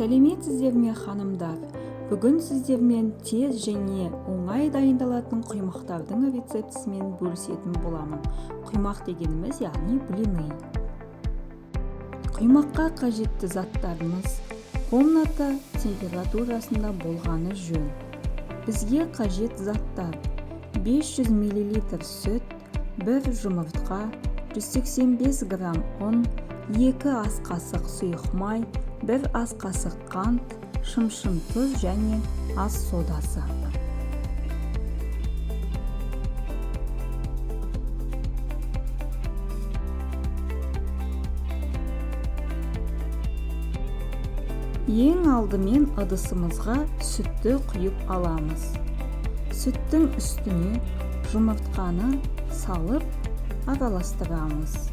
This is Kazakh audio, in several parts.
Сәлеметсіздер ме ханымдар? Бүгін сіздермен тез және оңай дайындалатын құймақтардың рецептісімен бөлісетін боламын. Құймақ дегеніміз яғни блины. Құймаққа қажетті заттарымыз комната температурасында болғаны жөн. Бізге қажет заттар: 500 мл сүт, 1 жұмыртқа, 185 грамм ұн, 2 ас қасық сұйық май, 1 ас қасық қант, шымшым тұз және ас содасы. Ең алдымен ыдысымызға сүтті құйып аламыз. Сүттің үстіне жұмыртқаны салып араластырамыз.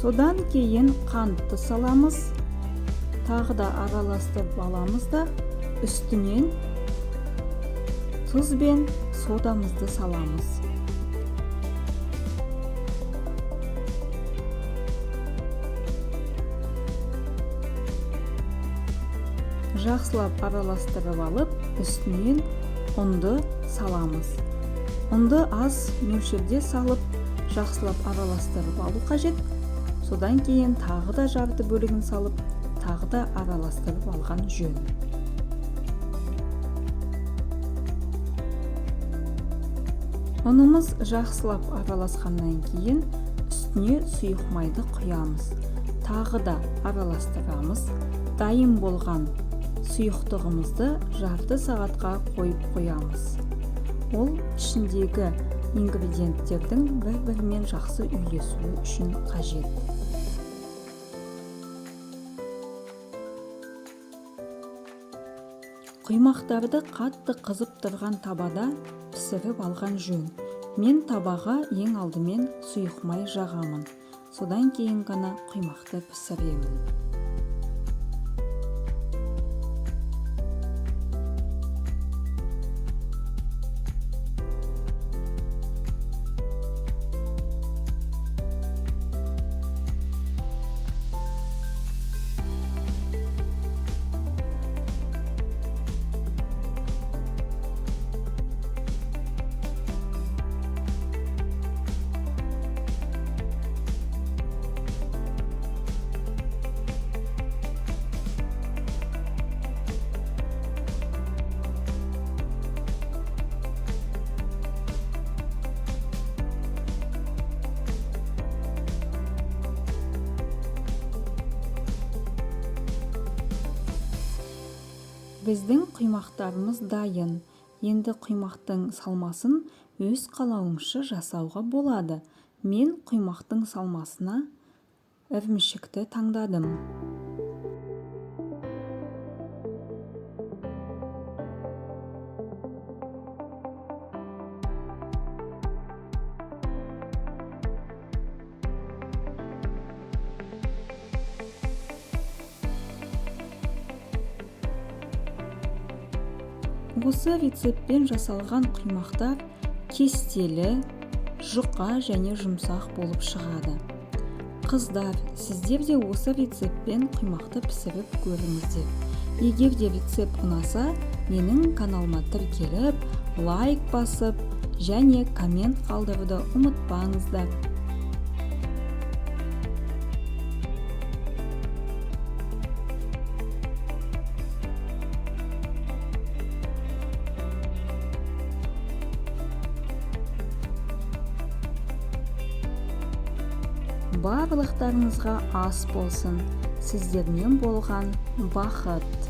Содан кейін қантты саламыз, тағы да араластырып аламыз да үстінен тұз бен содамызды саламыз. Жақсылап араластырып алып, үстінен ұнды саламыз. Ұнды аз мөлшерде салып, жақсылап араластырып алу қажет. Содан кейін тағы да жарты бөлігін салып, тағы да араластырып алған жөн. Ұнымыз жақсылап араласқаннан кейін үстіне сұйық майды құямыз. Тағы да араластырамыз. Дайын болған сұйықтығымызды жарты сағатқа қойып қоямыз. Ол ішіндегі ингредиенттердің бір-бірімен жақсы үйлесуі үшін қажет. Құймақтарды қатты қызып тұрған табада пісіріп алған жөн. Мен табаға ең алдымен сұйық май жағамын. Содан кейін ғана құймақты пісіремін. Біздің құймақтарымыз дайын. Енді құймақтың салмасын өз қалауыңызша жасауға болады. Мен құймақтың салмасына ірімшікті таңдадым. Осы рецептпен жасалған құймақтар кестелі, жұқа және жұмсақ болып шығады. Қыздар, сіздер де осы рецептпен құймақты пісіріп көріңіздер. Егер де рецепт ұнаса, менің каналыма тіркеліп, лайк басып және коммент қалдыруды ұмытпаңыздар. Барлықтарыңызға ас болсын. Сіздермен болған бақыт.